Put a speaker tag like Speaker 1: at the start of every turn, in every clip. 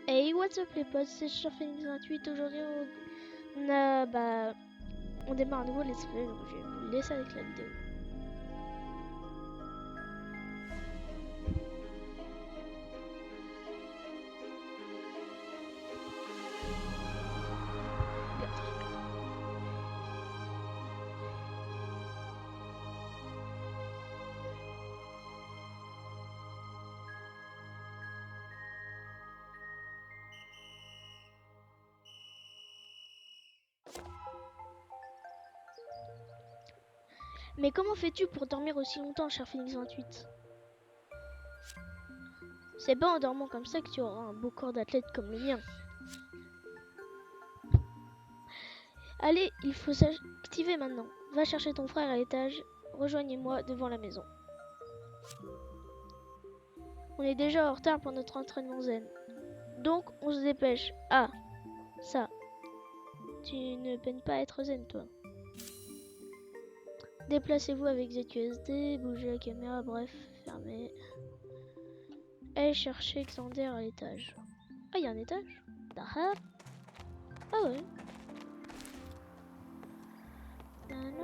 Speaker 1: Hey, what's up les potes, c'est Phoenix28. Aujourd'hui, on démarre un nouveau let's play, donc je vais vous laisser avec la vidéo. Mais comment fais-tu pour dormir aussi longtemps, cher Phoenix28? C'est pas en dormant comme ça que tu auras un beau corps d'athlète comme le mien. Allez, il faut s'activer maintenant. Va chercher ton frère à l'étage. Rejoignez-moi devant la maison. On est déjà en retard pour notre entraînement zen. Donc, on se dépêche. Ah, ça. Tu ne peines pas à être zen, toi. Déplacez-vous avec ZQSD, bougez la caméra, bref, fermez. Allez chercher Xander à l'étage. Ah, il y a un étage? Ah ouais. Nanana.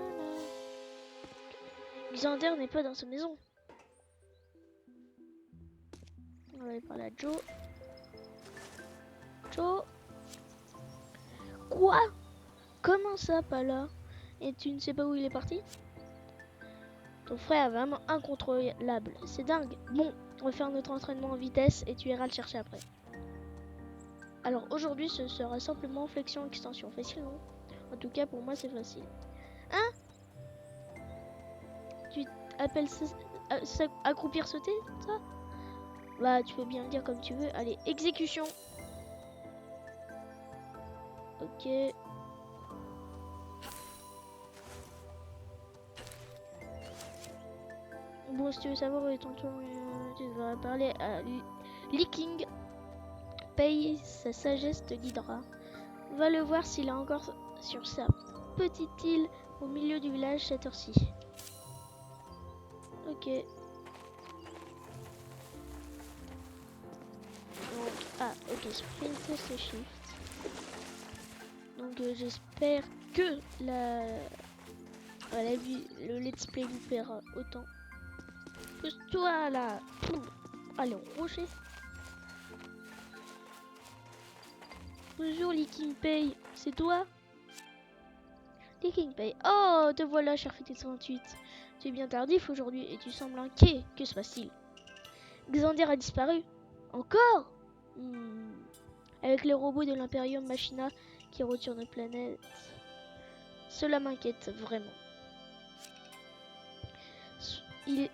Speaker 1: Xander n'est pas dans sa maison. On va aller parler à Joe. Joe? Quoi? Comment ça, pas là? Et tu ne sais pas où il est parti? Ton frère est vraiment incontrôlable. C'est dingue. Bon, on va faire notre entraînement en vitesse et tu iras le chercher après. Alors aujourd'hui, ce sera simplement flexion-extension. Facile, non? En tout cas, pour moi, c'est facile. Hein? Tu appelles ça accroupir sauter, ça? Bah, tu peux bien le dire comme tu veux. Allez, exécution. Ok. Bon, si tu veux savoir où est ton tour, tu devras parler à Leaking. Paye, sa sagesse te guidera. Va le voir s'il est encore sur sa petite île au milieu du village cette heure-ci. Ok. Donc, ok, sprint c'est shift. Donc j'espère que le let's play vous plaira autant. Pousse-toi là. Allez, on rocher. Bonjour Leaking Pay, c'est toi? Leaking Pay. Oh, te voilà, cher Phoenix28. Tu es bien tardif aujourd'hui et tu sembles inquiet. Que se passe-t-il? Xander a disparu. Encore? Avec les robots de l'Imperium Machina qui rôdent sur notre planète. Cela m'inquiète vraiment.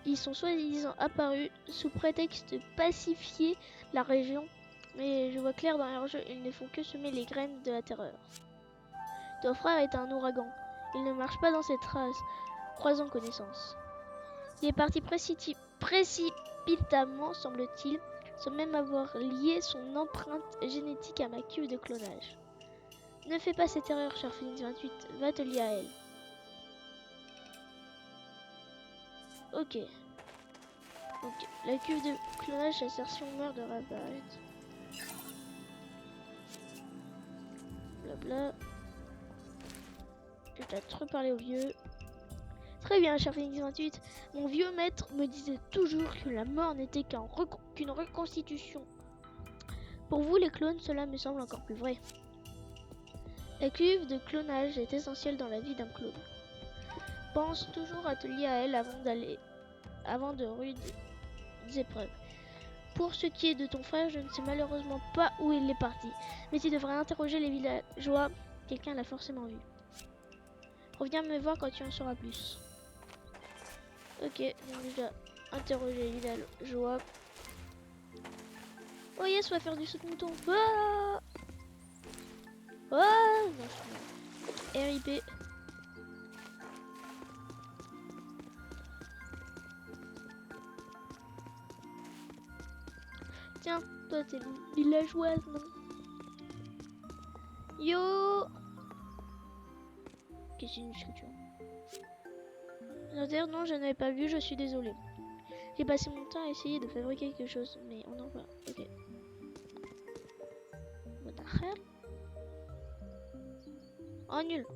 Speaker 1: Ils sont soi-disant apparus sous prétexte de pacifier la région, mais je vois clair dans leur jeu, ils ne font que semer les graines de la terreur. Ton frère est un ouragan, il ne marche pas dans ses traces, croisons connaissance. Il est parti précipitamment, semble-t-il, sans même avoir lié son empreinte génétique à ma cuve de clonage. Ne fais pas cette erreur, cher Phoenix28, va te lier à elle. Ok. Ok, la cuve de clonage assertion meurt de réapparaître. Blabla. Je dois trop parler au vieux. Très bien, cher Phoenix28. Mon vieux maître me disait toujours que la mort n'était qu'une reconstitution. Pour vous, les clones, cela me semble encore plus vrai. La cuve de clonage est essentielle dans la vie d'un clone. Pense toujours à te lier à elle avant de rudes épreuves. Pour ce qui est de ton frère, je ne sais malheureusement pas où il est parti. Mais tu devrais interroger les villageois. Quelqu'un l'a forcément vu. Reviens me voir quand tu en sauras plus. Ok, donc je dois interroger les villageois. Oh yes, on va faire du saut de mouton. Ah oh non, RIP. Tiens, toi t'es villageoise, non? Yo! Qu'est-ce que c'est une discussion? Non, je n'avais pas vu, je suis désolée. J'ai passé mon temps à essayer de fabriquer quelque chose, mais on en voit. Ok. Rien. Oh nul.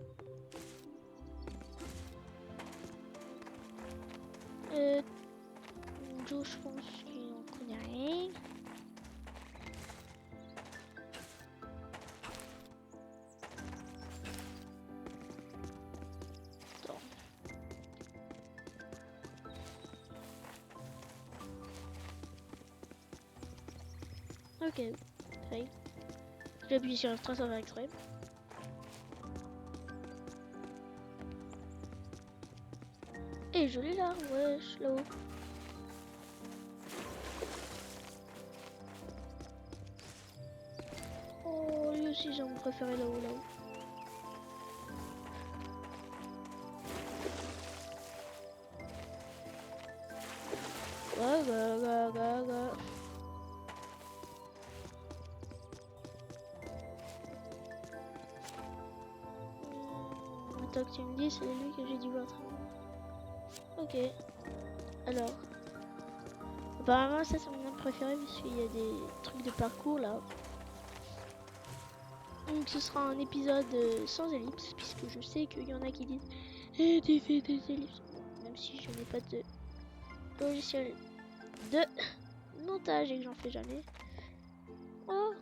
Speaker 1: Joe, je pense qu'il en connaît rien. Attends. Ok, fail. J'ai appuyé sur F3 sans faire exprès. Et je l'ai là, wesh, là-haut. Oh, lui aussi, j'ai mon préféré là-haut, là-haut. Ga. Attends que tu me dis, c'est lui que j'ai dû voir. Ok. Alors. Apparemment, ça c'est mon arme préféré parce qu'il y a des trucs de parcours là. Donc ce sera un épisode sans ellipse puisque je sais qu'il y en a qui disent tu fais des ellipses. Bon, même si je n'ai pas de logiciel de montage et que j'en fais jamais. Oh.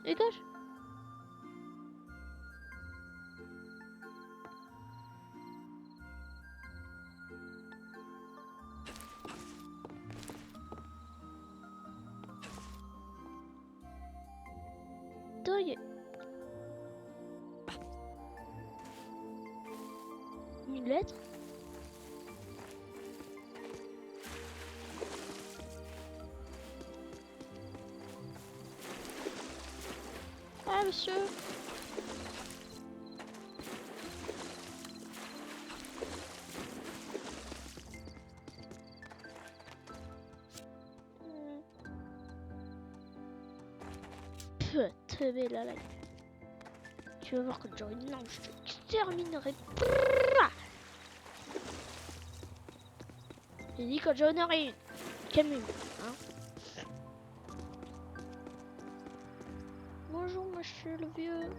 Speaker 1: Dégage. Dingue. Une lettre. Ah monsieur. Putain, là. Tu vas voir quand j'aurai une arme, je te terminerai. J'ai dit quand j'en aurai une. Calme-moi, hein. Bonjour monsieur le vieux.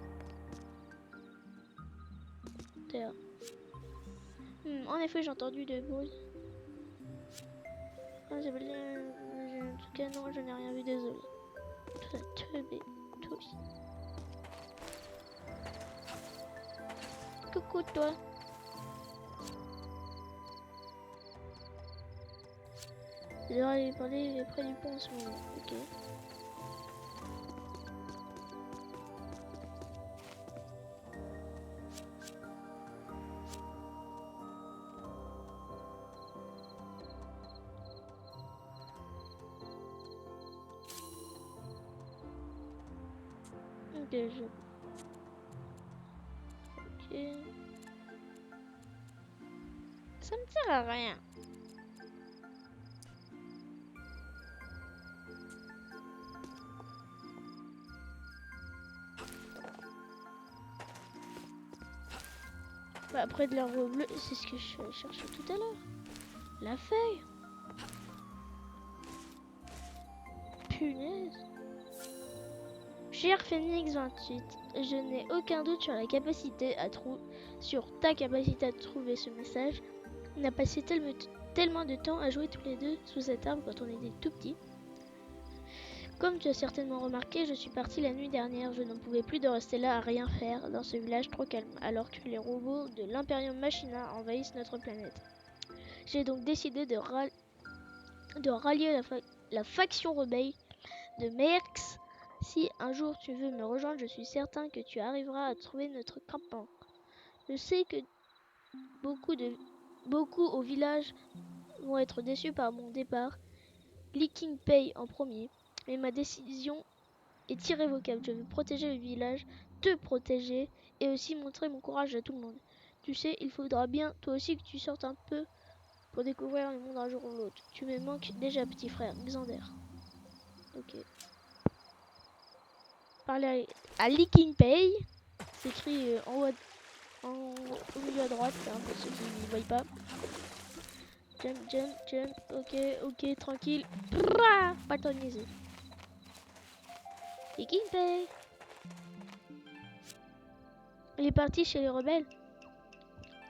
Speaker 1: Terre. En effet, j'ai entendu des bruits. Ah, en tout cas, non, je n'ai rien vu, désolé. Toi aussi. Coucou toi. Je devrais lui parler, il est près du pont en ce moment. Ok. Ok, Ok. Ça me sert à rien. Bah après de l'arbre bleu, c'est ce que je cherchais tout à l'heure. La feuille. Punaise. Cher Phoenix 28, je n'ai aucun doute sur ta capacité à trouver ce message. On a passé tellement de temps à jouer tous les deux sous cet arbre quand on était tout petits. Comme tu as certainement remarqué, je suis partie la nuit dernière. Je n'en pouvais plus de rester là à rien faire dans ce village trop calme, alors que les robots de l'Imperium Machina envahissent notre planète. J'ai donc décidé de rallier la faction rebelle de Merx. Si un jour tu veux me rejoindre, je suis certain que tu arriveras à trouver notre campement. Je sais que beaucoup au village vont être déçus par mon départ. Licking Pay en premier, mais ma décision est irrévocable. Je veux protéger le village, te protéger et aussi montrer mon courage à tout le monde. Tu sais, il faudra bien toi aussi que tu sortes un peu pour découvrir le monde un jour ou l'autre. Tu me manques déjà, petit frère, Xander. Ok. Parler à Licking Pay. C'est écrit au milieu à droite, hein, pour ceux qui ne voient pas. Jump. Ok, tranquille. Batonisé. Et Ginpei. Il est parti chez les rebelles.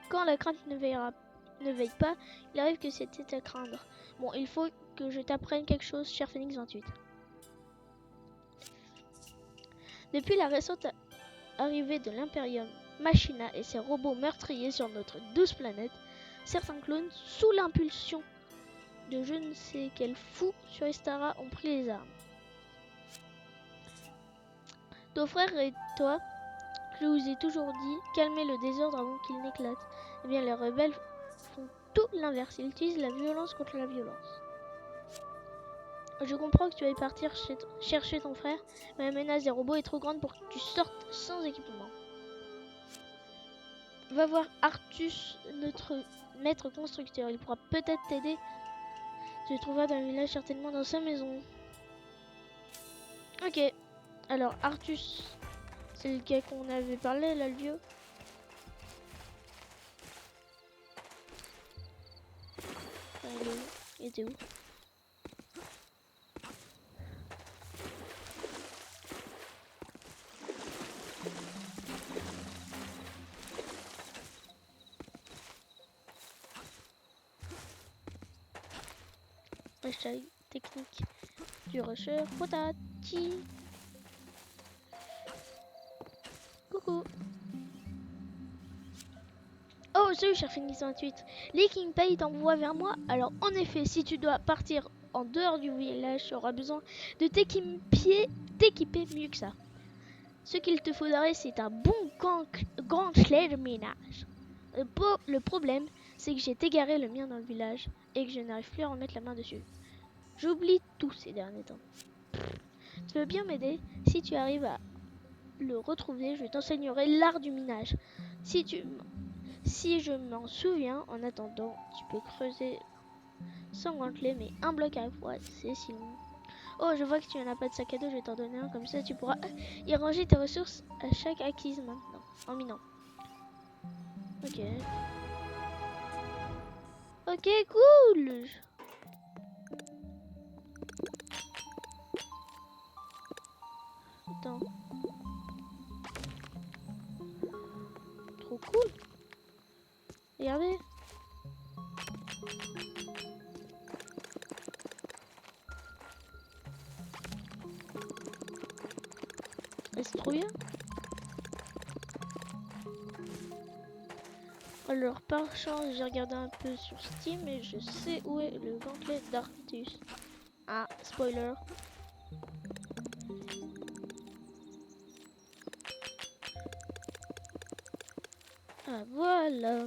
Speaker 1: Quand la crainte ne veille pas, il arrive que c'était à craindre. Bon, il faut que je t'apprenne quelque chose, cher Phoenix 28. Depuis la récente arrivée de l'Imperium Machina et ses robots meurtriers sur notre douce planète, certains clones, sous l'impulsion de je ne sais quel fou sur Estara, ont pris les armes. Ton frère et toi, je vous ai toujours dit, calmez le désordre avant qu'il n'éclate. Eh bien, les rebelles font tout l'inverse. Ils utilisent la violence contre la violence. Je comprends que tu ailles partir chercher ton frère, mais la menace des robots est trop grande pour que tu sortes sans équipement. Va voir Artus, notre maître constructeur. Il pourra peut-être t'aider. Tu le trouveras dans le village, certainement dans sa maison. Ok. Alors, Artus, c'est le gars qu'on avait parlé, là, le vieux. Il est où? Il était où? Hashtag technique du rusher Potati. Coucou. Oh, salut cher Phoenix 28. Les Ginpei t'envoie vers moi. Alors en effet, si tu dois partir en dehors du village, tu auras besoin de t'équiper mieux que ça. Ce qu'il te faudrait, c'est un bon grand clé de ménage. Le problème, c'est que j'ai égaré le mien dans le village et que je n'arrive plus à remettre la main dessus. J'oublie tout ces derniers temps. Tu veux bien m'aider? Si tu arrives à le retrouver, je t'enseignerai l'art du minage. Si je m'en souviens, en attendant, tu peux creuser sans gantelet, mais un bloc à la fois, c'est si long. Oh, je vois que tu n'en as pas de sac à dos, je vais t'en donner un, comme ça tu pourras y ranger tes ressources à chaque acquise maintenant, en minant. Ok. Ok, cool. Attends. Trop cool. Regardez. C'est trop bien. Alors par chance j'ai regardé un peu sur Steam et je sais où est le gantelet d'Artus. Ah, spoiler. Ah voilà.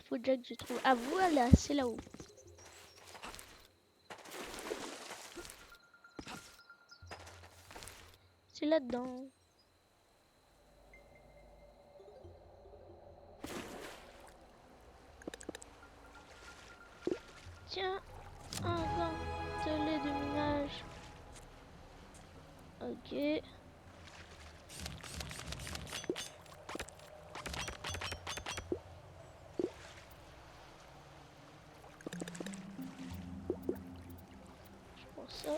Speaker 1: Faut déjà que je trouve. Ah voilà, c'est là-haut. C'est là-dedans. Tiens, un gantelet de minage. Ok. Je prends ça.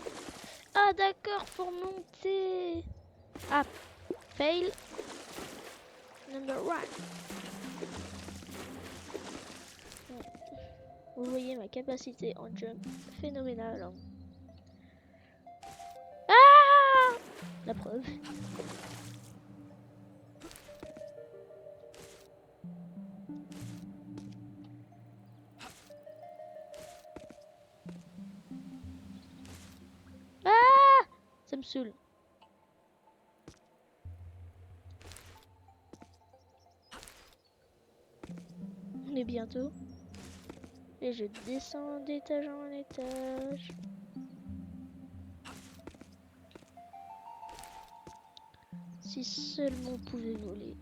Speaker 1: Ah d'accord, pour monter. Ah, fail. Number 1. Vous voyez ma capacité en jump phénoménale. Hein. Ah, la preuve. Ah, ça me saoule. On est bientôt. Et je descends d'étage en étage. Si seulement on pouvait voler.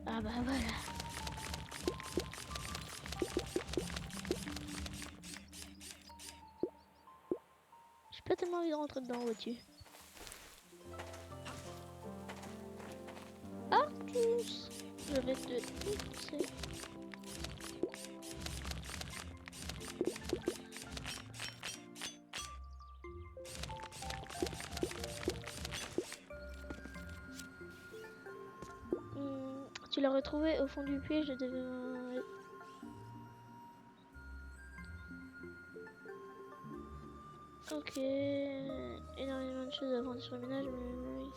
Speaker 1: Ah bah voilà. tellement envie de rentrer dedans, vois-tu. Artus, je vais te défoncer. Tu l'as retrouvé au fond du puits, je devais... Ok, énormément de choses à vendre sur le ménage, mais oui.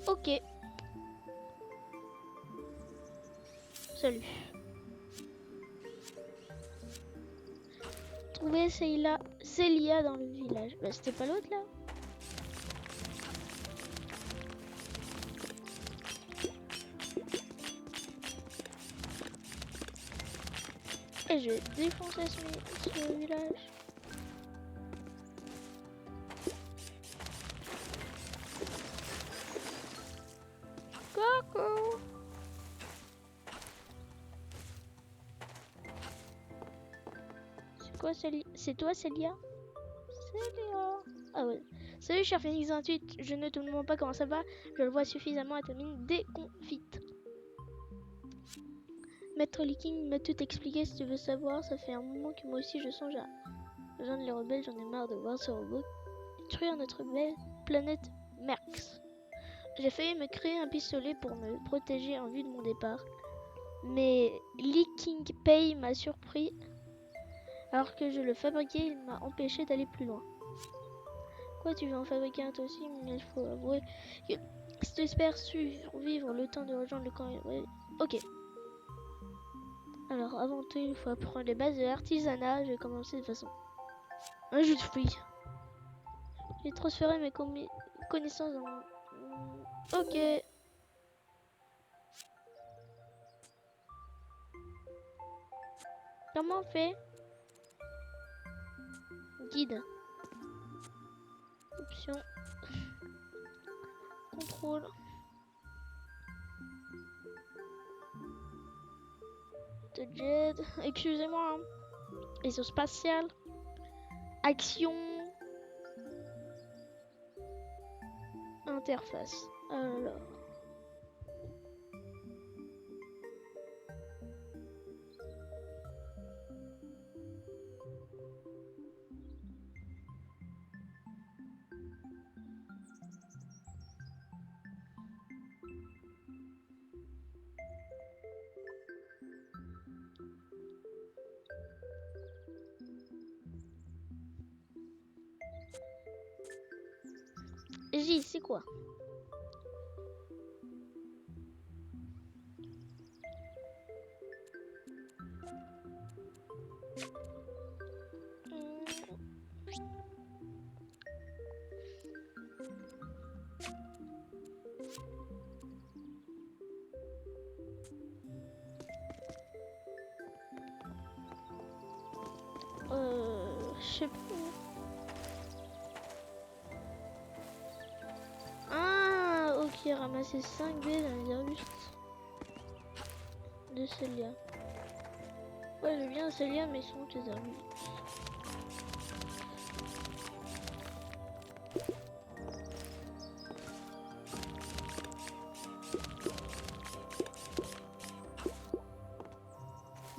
Speaker 1: Ok. Salut. Trouver Célia dans le village. Bah c'était pas l'autre là. Et je vais défoncer ce village. Coucou. C'est quoi Célia? C'est toi Célia? Célia. Ah ouais. Salut cher Phoenix 28, je ne te demande pas comment ça va, je le vois suffisamment à ta mine déconfite. Maître Leaking m'a tout expliqué si tu veux savoir, ça fait un moment que moi aussi je songe à rejoindre les rebelles, j'en ai marre de voir ce robot détruire notre belle planète Merx. J'ai failli me créer un pistolet pour me protéger en vue de mon départ, mais Leaking Pay m'a surpris alors que je le fabriquais, il m'a empêché d'aller plus loin. Quoi, tu veux en fabriquer un toi aussi? Mais il faut avouer que si tu espères survivre le temps de rejoindre le camp... Ouais. Ok. Alors, avant tout, il faut apprendre les bases de l'artisanat. Je vais commencer de façon... Un jus de fruits. J'ai transféré mes connaissances dans... Ok. Comment on fait? Guide. Option. Contrôle. De jet. Excusez-moi. Hein. Vaisseau spatial. Action. Interface. Alors. J, c'est quoi? Je sais pas. Ah, ok, ramasser 5 baies dans les arbustes de Célia. Ouais, je viens à Célia, mais sont tes arbustes.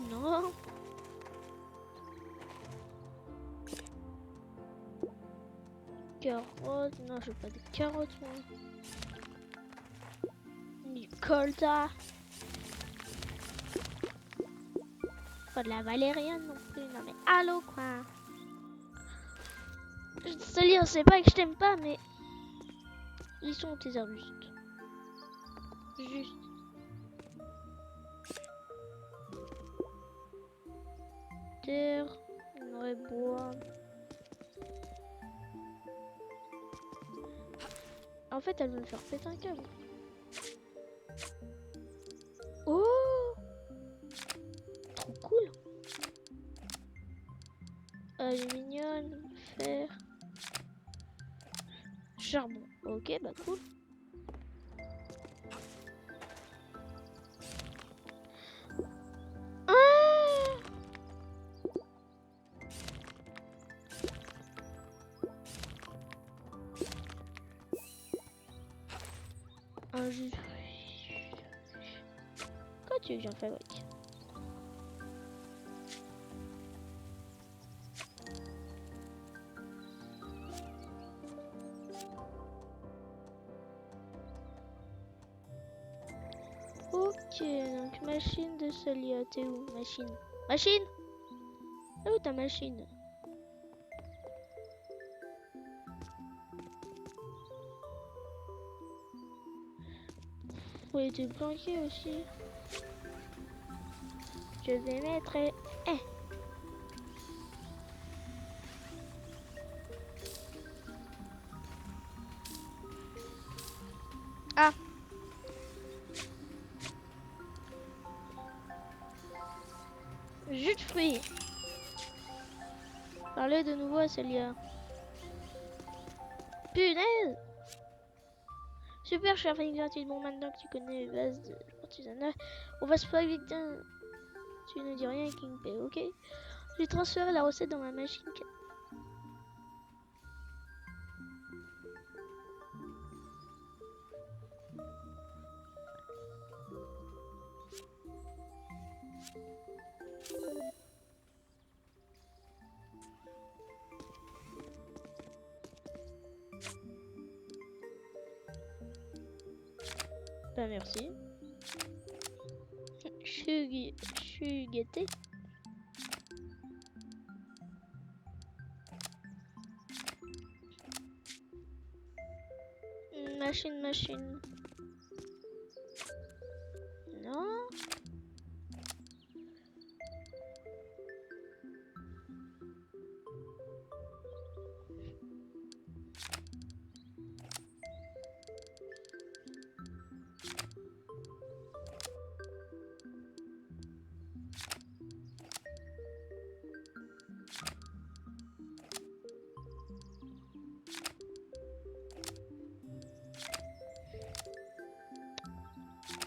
Speaker 1: Non. Carottes, non, je veux pas des carottes, moi. Du colza. Pas de la valériane non plus, non mais allô quoi. Célia, c'est pas que je t'aime pas, mais ils sont tes arbustes. Juste. Terre, on aurait bois. En fait, elle veut me faire péter un câble. Oh, trop cool. Aluminium, fer, charbon. Ok, bah cool. Ah, un jus de fruits. Quoi tu veux que j'en fabrique? Ok, donc machine de Solia, t'es où? Machine. Machine? T'es où ta machine? Faut être planqué aussi. Je vais mettre... Eh. Ah. Jus de fruits. Parlez de nouveau à Celia. Punaise! Super, cher Phoenix gratuit. Bon, maintenant que tu connais les bases de l'artisanat, on va se faire vite. Tu ne dis rien, King P, ok? J'ai transféré la recette dans ma machine. Bah, merci. Je suis gâté. Machine. Non.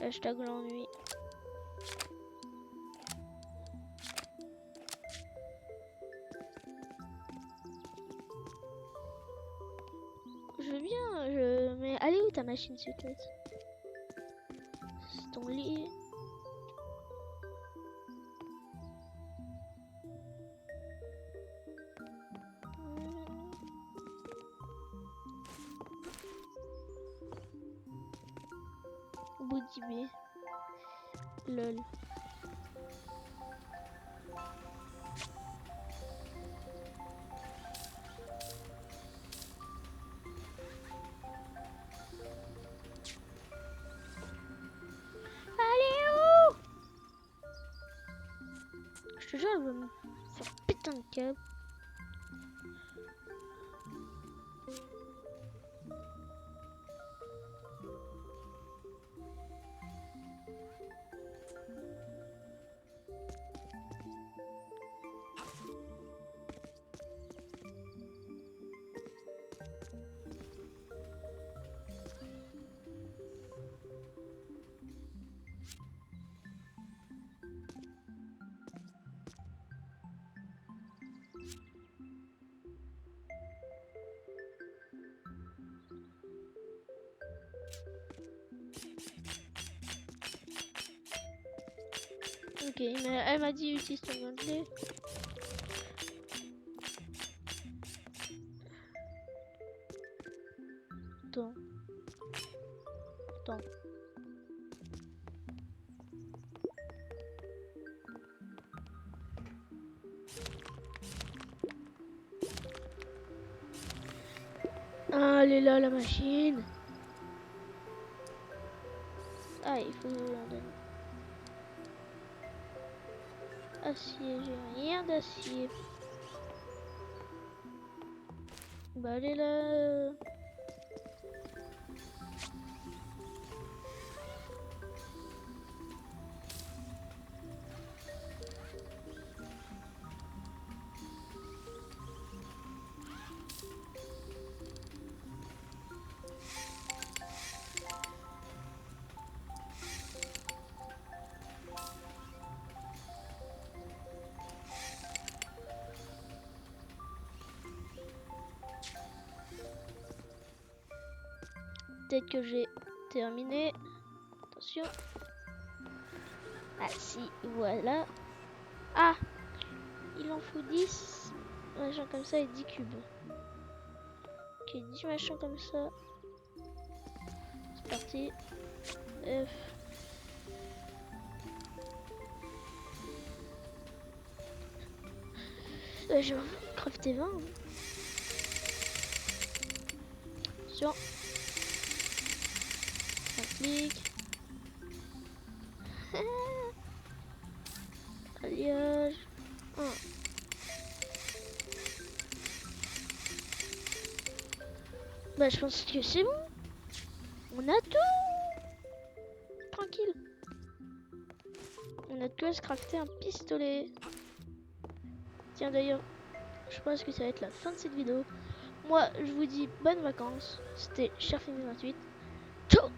Speaker 1: Hashtag l'ennui. Je veux bien, mais allez où ta machine secrète? C'est ton lit. Boudibé. Lol. Allez où? Je te jure, elle va me faire péter un câble. Ok, mais elle m'a dit utilise ton gameplay. Attends. Ah, elle est là la machine. Ah, il faut en donner. Acier, j'ai rien d'acier. Bah, elle est là. Peut-être que j'ai terminé. Attention. Ah si, voilà. Ah, il en faut 10 machins comme ça et 10 cubes. Ok, 10 machins comme ça. C'est parti. F. Je vais crafter 20. Attention. Un clic. Alliage. 1. Bah je pense que c'est bon. On a tout. Tranquille. On a tout à se crafter un pistolet. Tiens d'ailleurs, je pense que ça va être la fin de cette vidéo. Moi je vous dis bonnes vacances. C'était Cherfing28. Ciao.